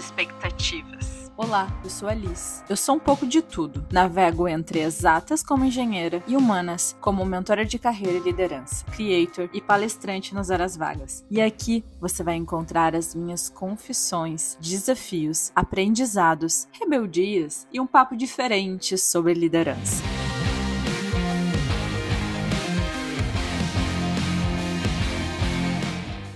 expectativas. Olá, eu sou a Liz. Eu sou um pouco de tudo. Navego entre exatas como engenheira e humanas como mentora de carreira e liderança, creator e palestrante nas horas vagas. E aqui você vai encontrar as minhas confissões, desafios, aprendizados, rebeldias e um papo diferente sobre liderança.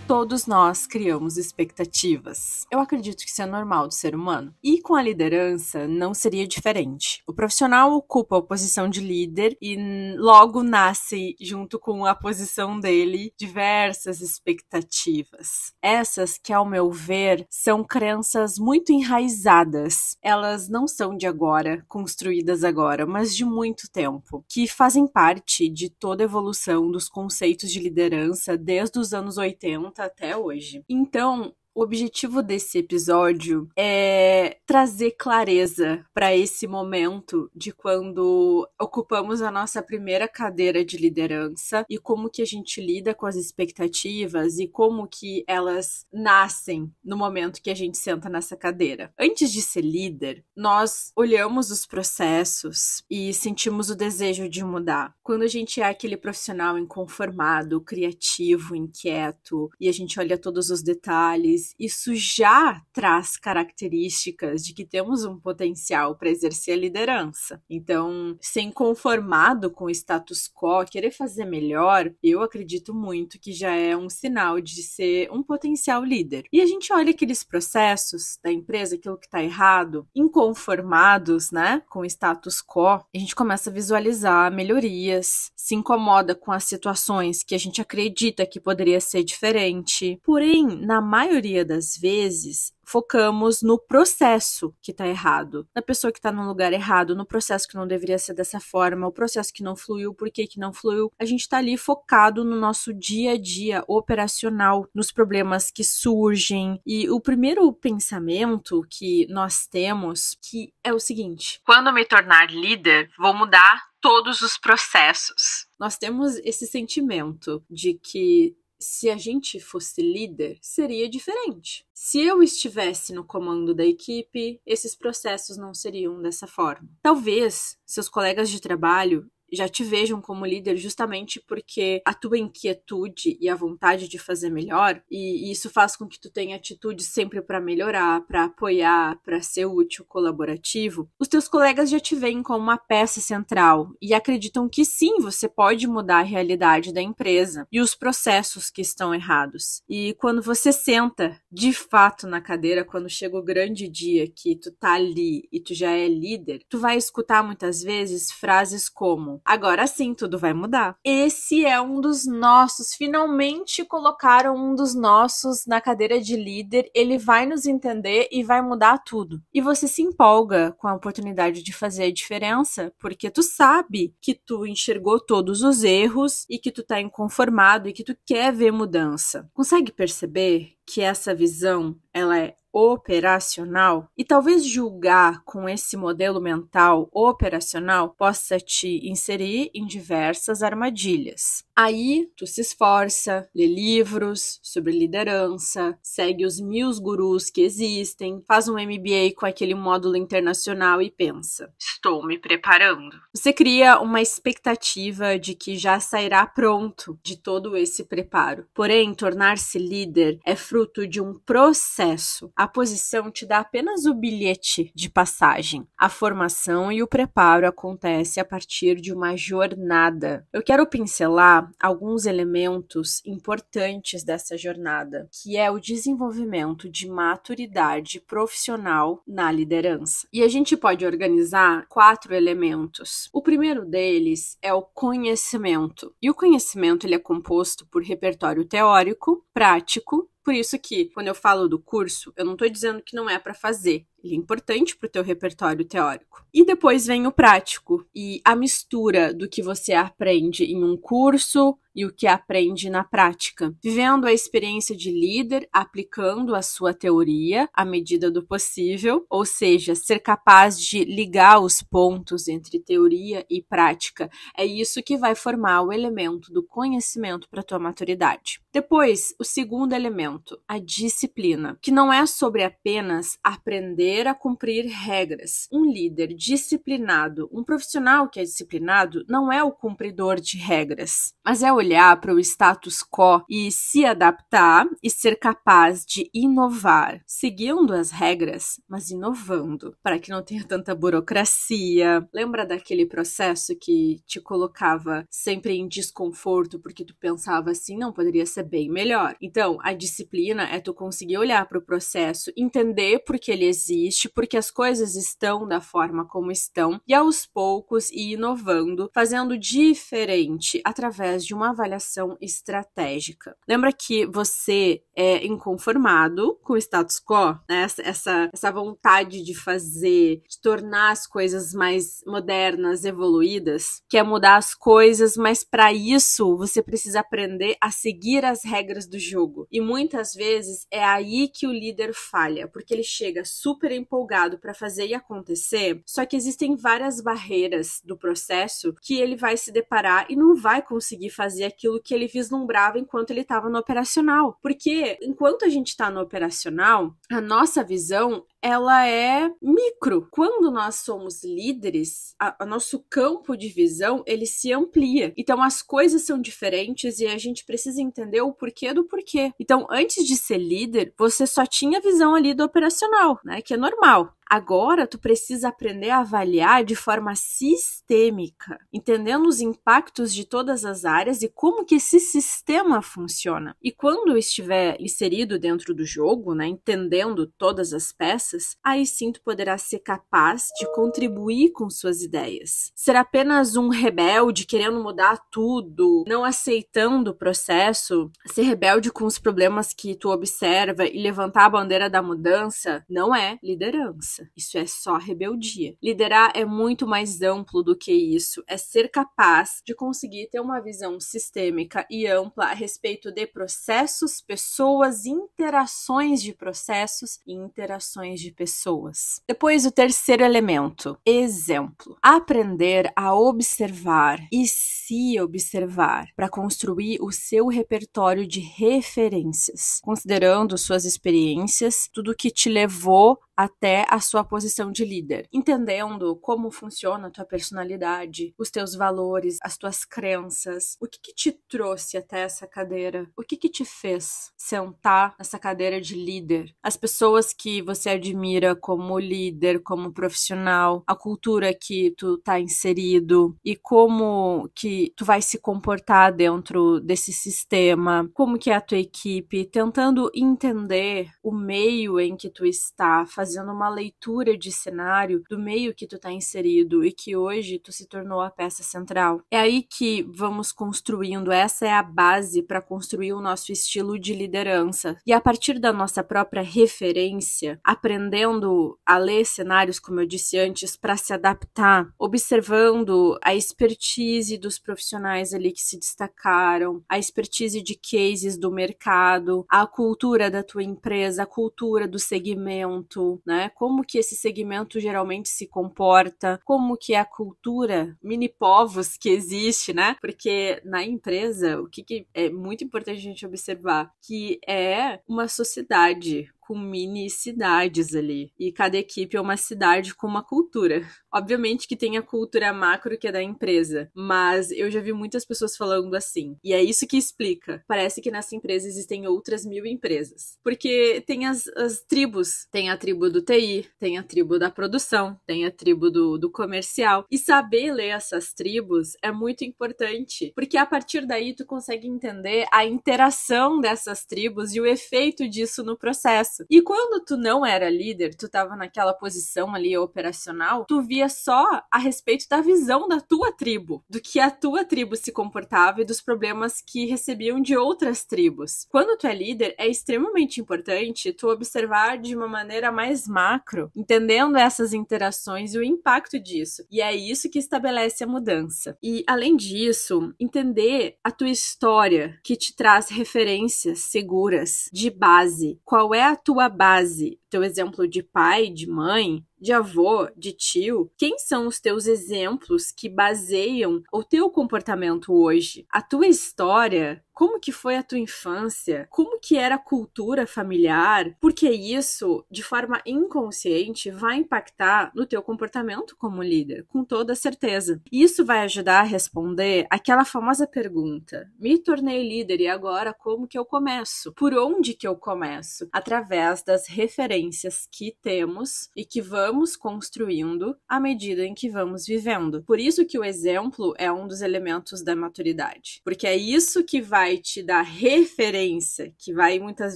Todos nós criamos expectativas. Eu acredito que isso é normal do ser humano. E com a liderança não seria diferente. O profissional ocupa a posição de líder e logo nasce, junto com a posição dele, diversas expectativas. Essas que, ao meu ver, são crenças muito enraizadas. Elas não são de agora, construídas agora, mas de muito tempo, que fazem parte de toda a evolução dos conceitos de liderança desde os anos 80 até hoje. Então, o objetivo desse episódio é trazer clareza para esse momento de quando ocupamos a nossa primeira cadeira de liderança e como que a gente lida com as expectativas e como que elas nascem no momento que a gente senta nessa cadeira. Antes de ser líder, nós olhamos os processos e sentimos o desejo de mudar. Quando a gente é aquele profissional inconformado, criativo, inquieto e a gente olha todos os detalhes, isso já traz características de que temos um potencial para exercer a liderança. Então, ser inconformado com o status quo, querer fazer melhor, eu acredito muito que já é um sinal de ser um potencial líder. E a gente olha aqueles processos da empresa, aquilo que está errado, inconformados, né, com o status quo, a gente começa a visualizar melhorias, se incomoda com as situações que a gente acredita que poderia ser diferente. Porém, na maioria das vezes, focamos no processo que tá errado, na pessoa que tá no lugar errado, no processo que não deveria ser dessa forma, o processo que não fluiu, por que não fluiu. A gente tá ali focado no nosso dia a dia operacional, nos problemas que surgem. E o primeiro pensamento que nós temos que é o seguinte: quando me tornar líder, vou mudar todos os processos. Nós temos esse sentimento de que se a gente fosse líder, seria diferente. Se eu estivesse no comando da equipe, esses processos não seriam dessa forma. Talvez seus colegas de trabalho já te vejam como líder justamente porque a tua inquietude e a vontade de fazer melhor, e isso faz com que tu tenha atitude sempre para melhorar, para apoiar, para ser útil, colaborativo. Os teus colegas já te veem como uma peça central e acreditam que sim, você pode mudar a realidade da empresa e os processos que estão errados. E quando você senta de fato na cadeira, quando chega o grande dia que tu tá ali e tu já é líder, tu vai escutar muitas vezes frases como: agora sim, tudo vai mudar. Esse é um dos nossos. Finalmente colocaram um dos nossos na cadeira de líder. Ele vai nos entender e vai mudar tudo. E você se empolga com a oportunidade de fazer a diferença, porque tu sabe que tu enxergou todos os erros e que tu tá inconformado e que tu quer ver mudança. Consegue perceber que essa visão, ela é operacional? E talvez julgar com esse modelo mental operacional possa te inserir em diversas armadilhas. Aí, tu se esforça, lê livros sobre liderança, segue os 1000 gurus que existem, faz um MBA com aquele módulo internacional e pensa: estou me preparando. Você cria uma expectativa de que já sairá pronto de todo esse preparo. Porém, tornar-se líder é fruto de um processo. A posição te dá apenas o bilhete de passagem. A formação e o preparo acontece a partir de uma jornada. Eu quero pincelar alguns elementos importantes dessa jornada, que é o desenvolvimento de maturidade profissional na liderança. E a gente pode organizar 4 elementos. O primeiro deles é o conhecimento. E o conhecimento ele é composto por repertório teórico, prático. Por isso que, quando eu falo do curso, eu não estou dizendo que não é para fazer. Ele é importante para o teu repertório teórico. E depois vem o prático e a mistura do que você aprende em um curso e o que aprende na prática, vivendo a experiência de líder, aplicando a sua teoria à medida do possível, ou seja, ser capaz de ligar os pontos entre teoria e prática. É isso que vai formar o elemento do conhecimento para a tua maturidade. Depois, o segundo elemento, a disciplina, que não é sobre apenas aprender a cumprir regras. Um líder disciplinado, um profissional que é disciplinado, não é o cumpridor de regras, mas é olhar para o status quo e se adaptar e ser capaz de inovar, seguindo as regras, mas inovando, para que não tenha tanta burocracia. Lembra daquele processo que te colocava sempre em desconforto porque tu pensava assim, não, poderia ser bem melhor. Então, a disciplina é tu conseguir olhar para o processo, entender por que ele existe, porque as coisas estão da forma como estão, e aos poucos ir inovando, fazendo diferente através de uma avaliação estratégica. Lembra que você é inconformado com o status quo, né? Essa vontade de fazer, de tornar as coisas mais modernas, evoluídas, quer mudar as coisas, mas para isso você precisa aprender a seguir as regras do jogo. E muitas vezes é aí que o líder falha, porque ele chega super empolgado para fazer e acontecer, só que existem várias barreiras do processo que ele vai se deparar e não vai conseguir fazer aquilo que ele vislumbrava enquanto ele estava no operacional. Porque enquanto a gente está no operacional, a nossa visão ela é micro. Quando nós somos líderes, o nosso campo de visão, ele se amplia. Então, as coisas são diferentes e a gente precisa entender o porquê do porquê. Então, antes de ser líder, você só tinha visão ali do operacional, né? Que é normal. Agora, tu precisa aprender a avaliar de forma sistêmica, entendendo os impactos de todas as áreas e como que esse sistema funciona. E quando estiver inserido dentro do jogo, né, entendendo todas as peças, aí sim tu poderá ser capaz de contribuir com suas ideias. Ser apenas um rebelde querendo mudar tudo, não aceitando o processo, ser rebelde com os problemas que tu observa e levantar a bandeira da mudança, não é liderança. Isso é só rebeldia. Liderar é muito mais amplo do que isso. É ser capaz de conseguir ter uma visão sistêmica e ampla a respeito de processos, pessoas, interações de processos e interações de pessoas. Depois, o terceiro elemento, exemplo. Aprender a observar e se observar para construir o seu repertório de referências, considerando suas experiências, tudo que te levou até a sua posição de líder, entendendo como funciona a tua personalidade, os teus valores, as tuas crenças, o que te trouxe até essa cadeira, o que te fez sentar nessa cadeira de líder, as pessoas que você admira como líder, como profissional, a cultura que tu tá inserido e como que tu vai se comportar dentro desse sistema, como que é a tua equipe, tentando entender o meio em que tu está, fazendo uma leitura de cenário do meio que tu tá inserido e que hoje tu se tornou a peça central. É aí que vamos construindo, essa é a base para construir o nosso estilo de liderança. E a partir da nossa própria referência, aprendendo a ler cenários, como eu disse antes, para se adaptar, observando a expertise dos profissionais ali que se destacaram, a expertise de cases do mercado, a cultura da tua empresa, a cultura do segmento, né? Como que esse segmento geralmente se comporta, como que é a cultura mini povos que existe, né? Porque na empresa, o que é muito importante a gente observar, que é uma sociedade com mini cidades ali. E cada equipe é uma cidade com uma cultura. Obviamente que tem a cultura macro que é da empresa, mas eu já vi muitas pessoas falando assim. E é isso que explica. Parece que nessa empresa existem outras 1000 empresas. Porque tem as tribos. Tem a tribo do TI, tem a tribo da produção, tem a tribo do comercial. E saber ler essas tribos é muito importante, porque a partir daí tu consegue entender a interação dessas tribos e o efeito disso no processo. processo. E quando tu não era líder, tu tava naquela posição ali operacional, tu via só a respeito da visão da tua tribo, do que a tua tribo se comportava e dos problemas que recebiam de outras tribos. Quando tu é líder, é extremamente importante tu observar de uma maneira mais macro, entendendo essas interações e o impacto disso. E é isso que estabelece a mudança. E, além disso, entender a tua história, que te traz referências seguras de base. Qual é a tua base? Teu exemplo de pai, de mãe, de avô, de tio? Quem são os teus exemplos que baseiam o teu comportamento hoje? A tua história? Como que foi a tua infância? Como que era a cultura familiar? Porque isso, de forma inconsciente, vai impactar no teu comportamento como líder, com toda certeza. Isso vai ajudar a responder aquela famosa pergunta: me tornei líder e agora como que eu começo? Por onde que eu começo? Através das referências que temos e que vamos construindo à medida em que vamos vivendo. Por isso que o exemplo é um dos elementos da maturidade. Porque é isso que vai te dar referência, que vai muitas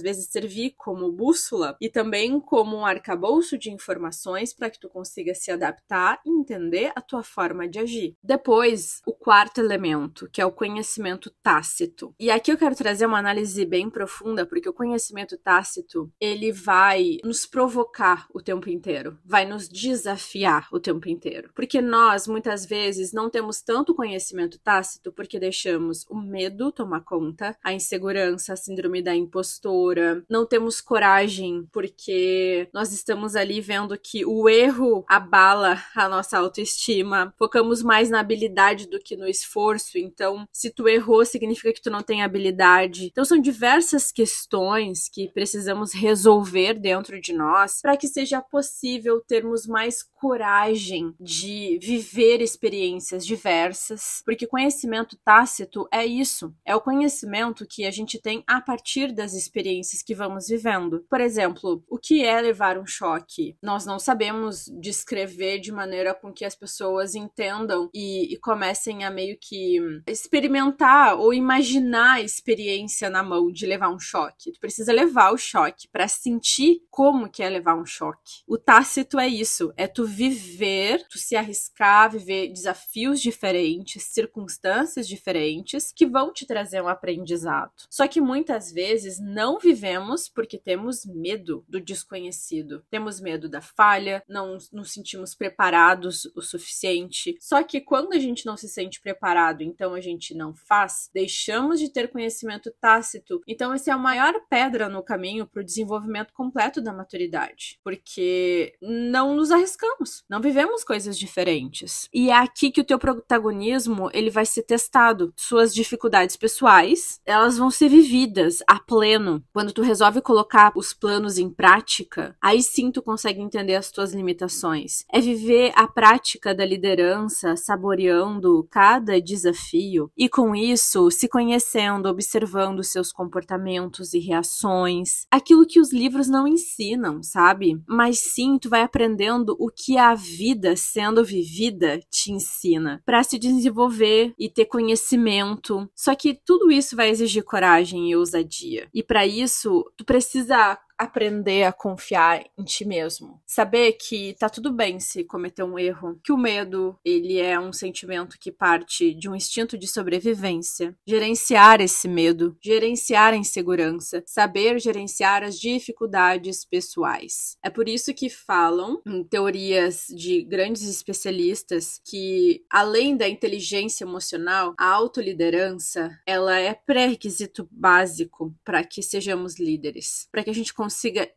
vezes servir como bússola e também como um arcabouço de informações para que tu consiga se adaptar e entender a tua forma de agir. Depois, o quarto elemento, que é o conhecimento tácito. E aqui eu quero trazer uma análise bem profunda, porque o conhecimento tácito, ele vai nos provocar o tempo inteiro, vai nos desafiar o tempo inteiro. Porque nós, muitas vezes, não temos tanto conhecimento tácito porque deixamos o medo tomar conta, a insegurança, a síndrome da impostora, não temos coragem porque nós estamos ali vendo que o erro abala a nossa autoestima, focamos mais na habilidade do que no esforço, então se tu errou significa que tu não tem habilidade. Então são diversas questões que precisamos resolver dentro de nós para que seja possível termos mais coragem de viver experiências diversas, porque conhecimento tácito é isso, é o conhecimento que a gente tem a partir das experiências que vamos vivendo. Por exemplo, o que é levar um choque? Nós não sabemos descrever de maneira com que as pessoas entendam e comecem a meio que experimentar ou imaginar a experiência na mão de levar um choque. Tu precisa levar o choque para sentir como que é levar um choque. O tácito é isso, é tu viver, tu se arriscar, viver desafios diferentes, circunstâncias diferentes que vão te trazer um aprendizado. Só que muitas vezes não vivemos porque temos medo do desconhecido. Temos medo da falha, não nos sentimos preparados o suficiente. Só que quando a gente não se sente preparado, então a gente não faz, deixamos de ter conhecimento tácito. Então essa é a maior pedra no caminho para o desenvolvimento completo da maturidade. Porque não nos arriscamos, não vivemos coisas diferentes. E é aqui que o teu protagonismo ele vai ser testado. Suas dificuldades pessoais, elas vão ser vividas a pleno. Quando tu resolve colocar os planos em prática, aí sim tu consegue entender as tuas limitações. É viver a prática da liderança, saboreando cada desafio e com isso se conhecendo, observando seus comportamentos e reações. Aquilo que os livros não ensinam, sabe? Mas sim, tu vai aprendendo o que a vida sendo vivida te ensina para se desenvolver e ter conhecimento. Só que tudo isso vai exigir coragem e ousadia. E para isso, tu precisa aprender a confiar em ti mesmo. Saber que tá tudo bem se cometer um erro, que o medo, ele é um sentimento que parte de um instinto de sobrevivência. Gerenciar esse medo, gerenciar a insegurança, saber gerenciar as dificuldades pessoais. É por isso que falam, em teorias de grandes especialistas, que além da inteligência emocional, a autoliderança, ela é pré-requisito básico para que sejamos líderes, para que a gente consiga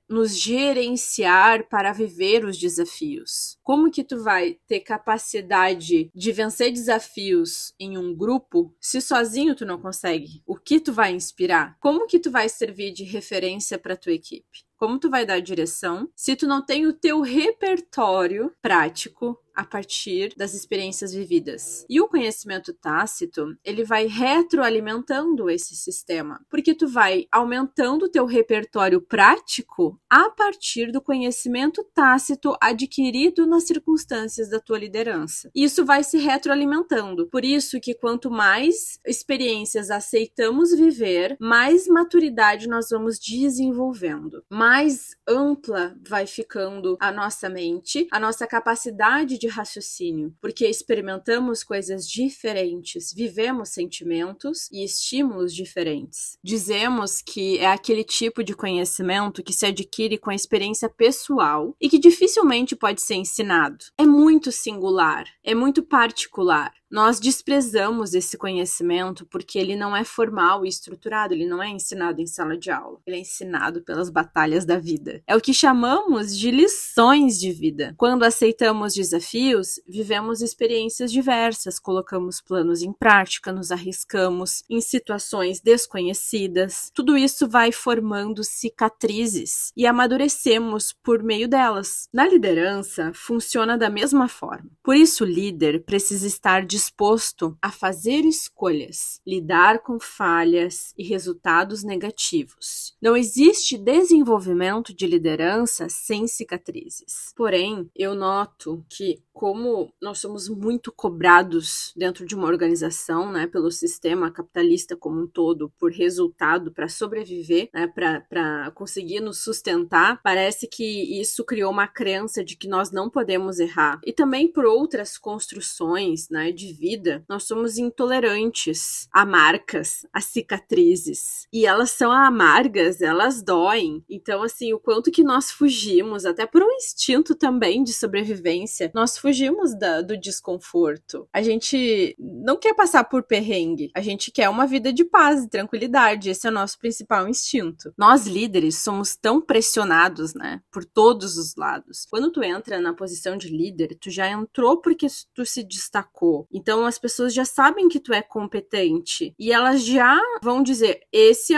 nos gerenciar para viver os desafios. Como que tu vai ter capacidade de vencer desafios em um grupo se sozinho tu não consegue? O que tu vai inspirar? Como que tu vai servir de referência para tua equipe? Como tu vai dar direção se tu não tem o teu repertório prático a partir das experiências vividas? E o conhecimento tácito, ele vai retroalimentando esse sistema, porque tu vai aumentando o teu repertório prático a partir do conhecimento tácito adquirido nas circunstâncias da tua liderança. Isso vai se retroalimentando. Por isso que quanto mais experiências aceitamos viver, mais maturidade nós vamos desenvolvendo. Mais mais ampla vai ficando a nossa mente, a nossa capacidade de raciocínio, porque experimentamos coisas diferentes, vivemos sentimentos e estímulos diferentes. Dizemos que é aquele tipo de conhecimento que se adquire com a experiência pessoal e que dificilmente pode ser ensinado. É muito singular, é muito particular. Nós desprezamos esse conhecimento porque ele não é formal e estruturado, ele não é ensinado em sala de aula, ele é ensinado pelas batalhas da vida. É o que chamamos de lições de vida. Quando aceitamos desafios, vivemos experiências diversas, colocamos planos em prática, nos arriscamos em situações desconhecidas. Tudo isso vai formando cicatrizes e amadurecemos por meio delas. Na liderança, funciona da mesma forma. Por isso, o líder precisa estar disposto a fazer escolhas, lidar com falhas e resultados negativos. Não existe desenvolvimento de liderança sem cicatrizes. Porém, eu noto que, como nós somos muito cobrados dentro de uma organização, né, pelo sistema capitalista como um todo, por resultado, para sobreviver, né, para conseguir nos sustentar, parece que isso criou uma crença de que nós não podemos errar. E também por outras construções, né, de vida, nós somos intolerantes a marcas, a cicatrizes. E elas são amargas, elas doem. Então, assim, o quanto que nós fugimos, até por um instinto também de sobrevivência, nós fugimos do desconforto. A gente não quer passar por perrengue, a gente quer uma vida de paz e tranquilidade. Esse é o nosso principal instinto. Nós, líderes, somos tão pressionados, né, por todos os lados. Quando tu entra na posição de líder, tu já entrou porque tu se destacou. Então as pessoas já sabem que tu é competente e elas já vão dizer, esse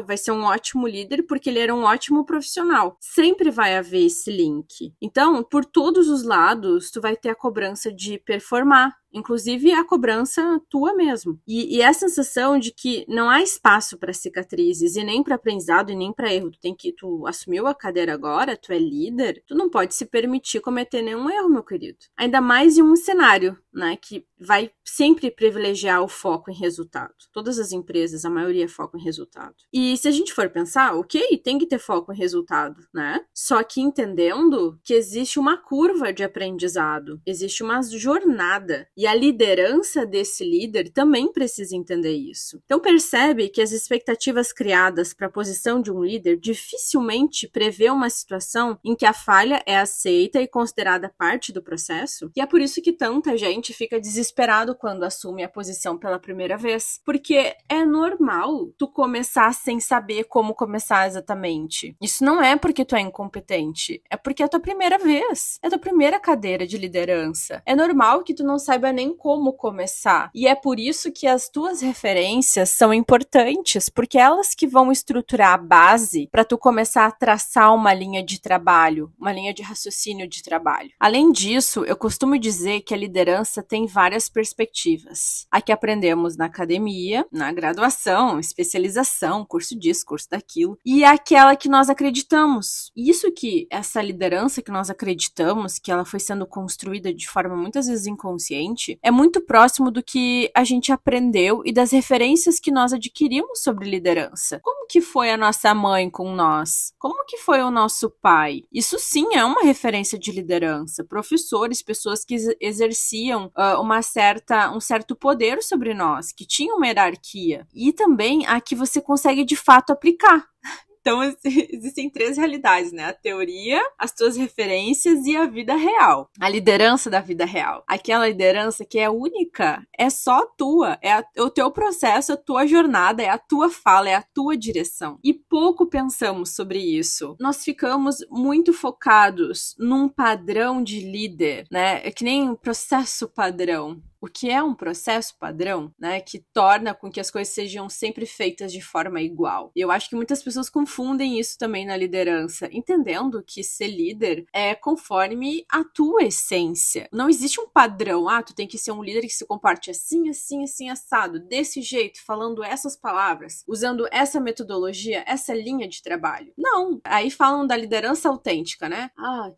vai ser um ótimo líder porque ele era um ótimo profissional. Sempre vai haver esse link. Então, por todos os lados, tu vai ter a cobrança de performar. Inclusive a cobrança tua mesmo. E a sensação de que não há espaço para cicatrizes e nem para aprendizado e nem para erro. Tu assumiu a cadeira agora, tu é líder, tu não pode se permitir cometer nenhum erro, meu querido. Ainda mais em um cenário, né, que vai sempre privilegiar o foco em resultado. Todas as empresas, a maioria foca em resultado. E se a gente for pensar, ok, tem que ter foco em resultado, né? Só que entendendo que existe uma curva de aprendizado, existe uma jornada. E a liderança desse líder também precisa entender isso. Então percebe que as expectativas criadas para a posição de um líder dificilmente prevê uma situação em que a falha é aceita e considerada parte do processo. E é por isso que tanta gente fica desesperado quando assume a posição pela primeira vez. Porque é normal tu começar sem saber como começar exatamente. Isso não é porque tu é incompetente, é porque é a tua primeira vez. É a tua primeira cadeira de liderança. É normal que tu não saiba nem como começar. E é por isso que as tuas referências são importantes, porque elas que vão estruturar a base para tu começar a traçar uma linha de trabalho, uma linha de raciocínio de trabalho. Além disso, eu costumo dizer que a liderança tem várias perspectivas. A que aprendemos na academia, na graduação, especialização, curso disso, curso daquilo, e aquela que nós acreditamos. Isso que essa liderança que nós acreditamos, que ela foi sendo construída de forma muitas vezes inconsciente, é muito próximo do que a gente aprendeu e das referências que nós adquirimos sobre liderança. Como que foi a nossa mãe com nós? Como que foi o nosso pai? Isso sim é uma referência de liderança. Professores, pessoas que exerciam um certo poder sobre nós, que tinham uma hierarquia. E também a que você consegue de fato aplicar. Então, existem três realidades, né? A teoria, as tuas referências e a vida real. A liderança da vida real. Aquela liderança que é única, é só tua. É o teu processo, a tua jornada, é a tua fala, é a tua direção. E pouco pensamos sobre isso. Nós ficamos muito focados num padrão de líder, né? É que nem um processo padrão. O que é um processo padrão, né, que torna com que as coisas sejam sempre feitas de forma igual. E eu acho que muitas pessoas confundem isso também na liderança, entendendo que ser líder é conforme a tua essência. Não existe um padrão, tu tem que ser um líder que se comporte assim, assim, assim, assado, desse jeito, falando essas palavras, usando essa metodologia, essa linha de trabalho. Não. Aí falam da liderança autêntica, né?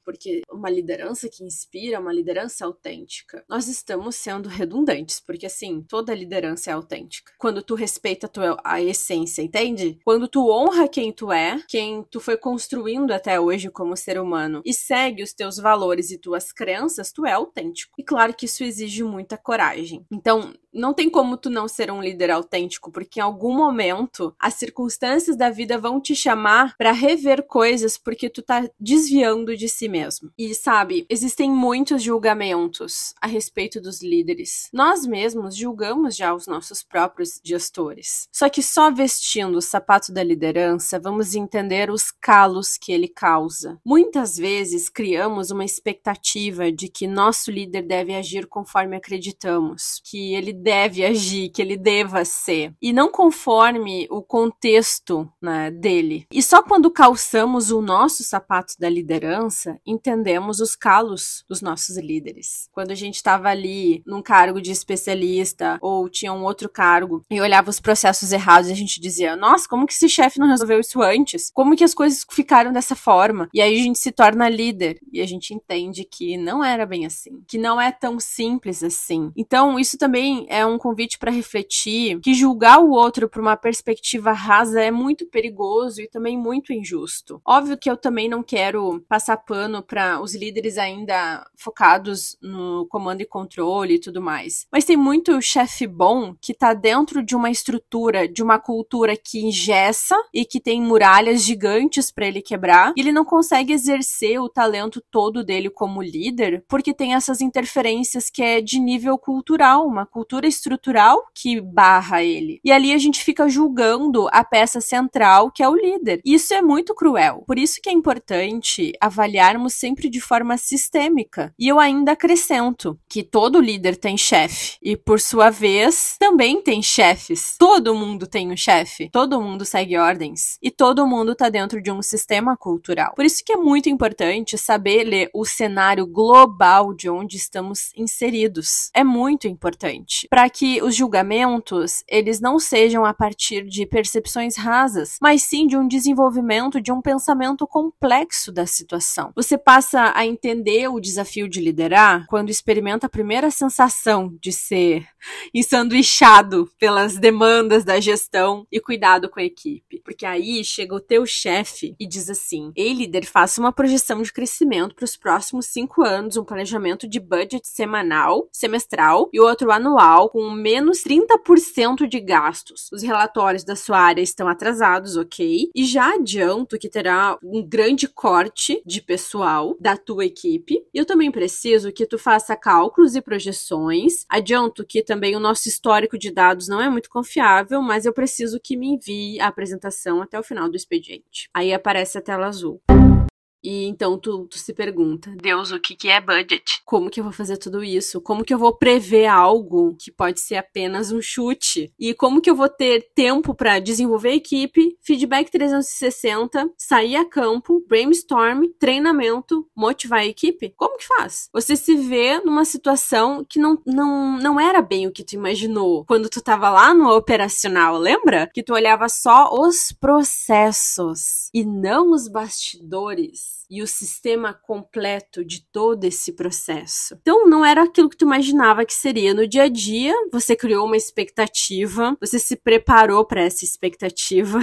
Porque uma liderança que inspira, uma liderança autêntica. Nós estamos sendo redundantes, porque assim, toda liderança é autêntica. Quando tu respeita a essência, entende? Quando tu honra quem tu é, quem tu foi construindo até hoje como ser humano e segue os teus valores e tuas crenças, tu é autêntico. E claro que isso exige muita coragem. Então, não tem como tu não ser um líder autêntico, porque em algum momento as circunstâncias da vida vão te chamar pra rever coisas porque tu tá desviando de si mesmo. E sabe, existem muitos julgamentos a respeito dos líderes. Nós mesmos julgamos já os nossos próprios gestores. Só que só vestindo o sapato da liderança vamos entender os calos que ele causa. Muitas vezes criamos uma expectativa de que nosso líder deve agir conforme acreditamos, que ele deve agir, que ele deva ser, e não conforme o contexto, né, dele. E só quando calçamos o nosso sapato da liderança, entendemos os calos dos nossos líderes. Quando a gente estava ali num cargo de especialista ou tinha um outro cargo e olhava os processos errados, a gente dizia, nossa, como que esse chefe não resolveu isso antes? Como que as coisas ficaram dessa forma? E aí a gente se torna líder e a gente entende que não era bem assim, que não é tão simples assim. Então, isso também é um convite para refletir que julgar o outro por uma perspectiva rasa é muito perigoso e também muito injusto. Óbvio que eu também não quero passar pano para os líderes ainda focados no comando e controle e tudo mais. Mas tem muito chefe bom que tá dentro de uma estrutura, de uma cultura que engessa e que tem muralhas gigantes para ele quebrar, e ele não consegue exercer o talento todo dele como líder porque tem essas interferências que é de nível cultural, uma cultura estrutural que barra ele. E ali a gente fica julgando a peça central, que é o líder. E isso é muito cruel. Por isso que é importante avaliarmos sempre de forma sistêmica. E eu ainda acrescento que todo líder tem chefe. E por sua vez, também tem chefes. Todo mundo tem um chefe. Todo mundo segue ordens. E todo mundo tá dentro de um sistema cultural. Por isso que é muito importante saber ler o cenário global de onde estamos inseridos. É muito importante. Para que os julgamentos, eles não sejam a partir de percepções rasas, mas sim de um desenvolvimento de um pensamento complexo da situação. Você passa a entender o desafio de liderar quando experimenta a primeira sensação de ser ensanduichado pelas demandas da gestão e cuidado com a equipe. Porque aí chega o teu chefe e diz assim, ei líder, faça uma projeção de crescimento para os próximos 5 anos, um planejamento de budget semanal, semestral e outro anual com menos 30% de gastos. Os relatórios da sua área estão atrasados, ok? E já adianto que terá um grande corte de pessoal da tua equipe. E eu também preciso que tu faça cálculos e projeções. Adianto que também o nosso histórico de dados não é muito confiável, mas eu preciso que me envie a apresentação até o final do expediente. Aí aparece a tela azul. E então tu se pergunta, Deus, o que é budget? Como que eu vou fazer tudo isso? Como que eu vou prever algo que pode ser apenas um chute? E como que eu vou ter tempo para desenvolver a equipe, feedback 360, sair a campo, brainstorm, treinamento, motivar a equipe? Como que faz? Você se vê numa situação que não era bem o que tu imaginou quando tu tava lá no operacional, lembra? Que tu olhava só os processos e não os bastidores e o sistema completo de todo esse processo. Então, não era aquilo que tu imaginava que seria no dia a dia. Você criou uma expectativa, você se preparou para essa expectativa.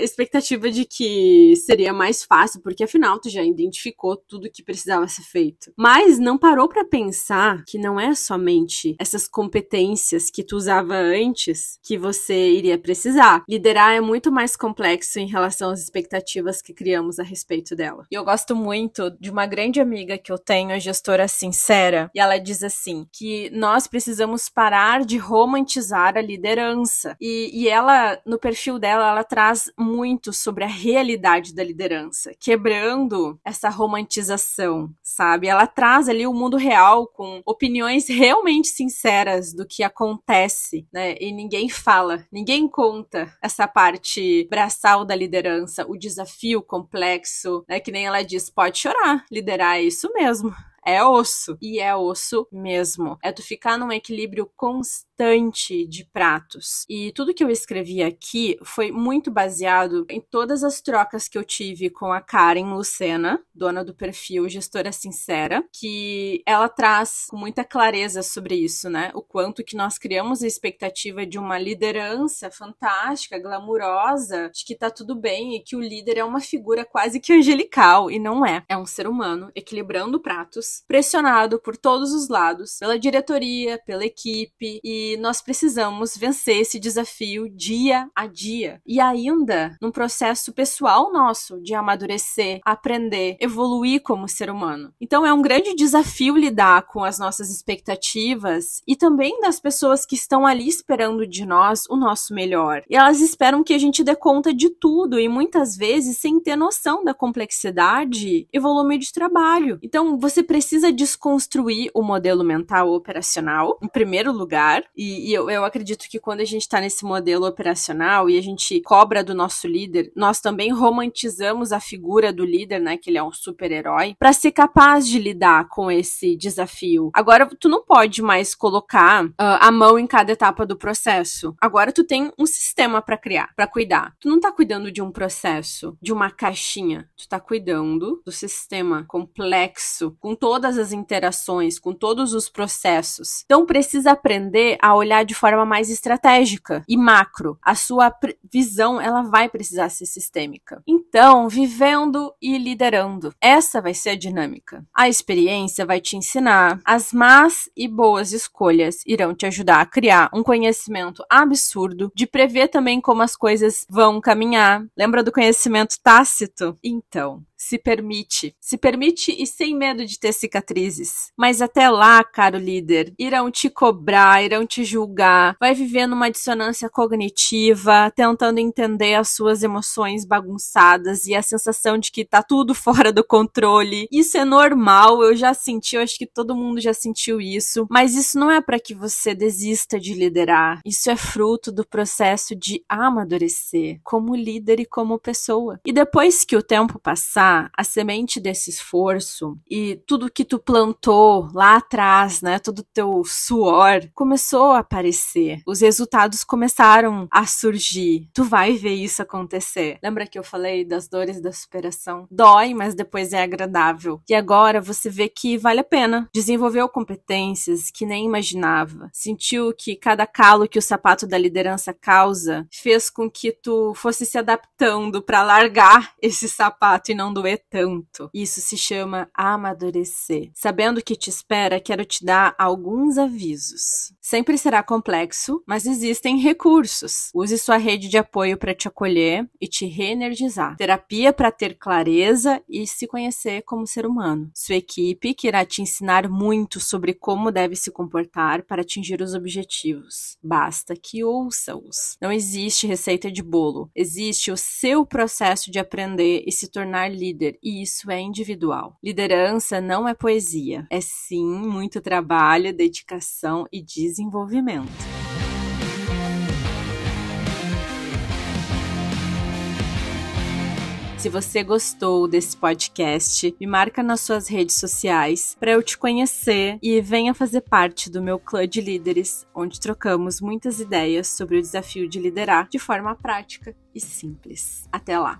Expectativa de que seria mais fácil, porque afinal tu já identificou tudo que precisava ser feito. Mas não parou pra pensar que não é somente essas competências que tu usava antes que você iria precisar. Liderar é muito mais complexo em relação às expectativas que criamos a respeito dela. E eu gosto muito de uma grande amiga que eu tenho, a gestora Sincera, e ela diz assim, que nós precisamos parar de romantizar a liderança. E ela, no perfil dela, ela traz muito sobre a realidade da liderança, quebrando essa romantização, sabe? Ela traz ali o mundo real com opiniões realmente sinceras do que acontece, né? E ninguém fala, ninguém conta essa parte braçal da liderança, o desafio complexo, né? Que nem ela diz, pode chorar, liderar é isso mesmo. é osso. E é osso mesmo. É tu ficar num equilíbrio constante de pratos. E tudo que eu escrevi aqui foi muito baseado em todas as trocas que eu tive com a Karen Lucena, dona do perfil Gestora Sincera, que ela traz com muita clareza sobre isso, né? O quanto que nós criamos a expectativa de uma liderança fantástica, glamurosa, de que tá tudo bem e que o líder é uma figura quase que angelical, e não é. É um ser humano equilibrando pratos, pressionado por todos os lados, pela diretoria, pela equipe, e nós precisamos vencer esse desafio dia a dia. E ainda num processo pessoal nosso de amadurecer, aprender, evoluir como ser humano. Então é um grande desafio lidar com as nossas expectativas e também das pessoas que estão ali esperando de nós o nosso melhor. E elas esperam que a gente dê conta de tudo e muitas vezes sem ter noção da complexidade e volume de trabalho. Então você precisa desconstruir o modelo mental operacional, em primeiro lugar, e eu acredito que quando a gente está nesse modelo operacional e a gente cobra do nosso líder, nós também romantizamos a figura do líder, né, que ele é um super-herói, para ser capaz de lidar com esse desafio. Agora, tu não pode mais colocar a mão em cada etapa do processo. Agora tu tem um sistema para criar, para cuidar. Tu não tá cuidando de um processo, de uma caixinha. Tu tá cuidando do sistema complexo, com todas as interações, com todos os processos. Então precisa aprender a olhar de forma mais estratégica e macro. A sua visão, ela vai precisar ser sistêmica. Então, vivendo e liderando. Essa vai ser a dinâmica. A experiência vai te ensinar. As más e boas escolhas irão te ajudar a criar um conhecimento absurdo, de prever também como as coisas vão caminhar. Lembra do conhecimento tácito? Então, se permite e sem medo de ter cicatrizes. Mas até lá, caro líder, irão te cobrar, irão te julgar, vai viver numa dissonância cognitiva, tentando entender as suas emoções bagunçadas e a sensação de que tá tudo fora do controle. Isso é normal, eu já senti, eu acho que todo mundo já sentiu isso, mas isso não é para que você desista de liderar. Isso é fruto do processo de amadurecer como líder e como pessoa. E depois que o tempo passar, a semente desse esforço e tudo que tu plantou lá atrás, né, todo o teu suor, começou a aparecer. Os resultados começaram a surgir. Tu vai ver isso acontecer. Lembra que eu falei das dores da superação? Dói, mas depois é agradável. E agora você vê que vale a pena. Desenvolveu competências que nem imaginava. Sentiu que cada calo que o sapato da liderança causa fez com que tu fosse se adaptando para largar esse sapato e não doer tanto. Isso se chama amadurecer. Sabendo o que te espera, quero te dar alguns avisos. Sempre será complexo, mas existem recursos. Use sua rede de apoio para te acolher e te reenergizar. Terapia para ter clareza e se conhecer como ser humano. Sua equipe que irá te ensinar muito sobre como deve se comportar para atingir os objetivos. Basta que ouça-os. Não existe receita de bolo. Existe o seu processo de aprender e se tornar líder, e isso é individual. Liderança não é poesia, é sim muito trabalho, dedicação e desenvolvimento. Se você gostou desse podcast, me marca nas suas redes sociais para eu te conhecer e venha fazer parte do meu clã de líderes, onde trocamos muitas ideias sobre o desafio de liderar de forma prática e simples. Até lá!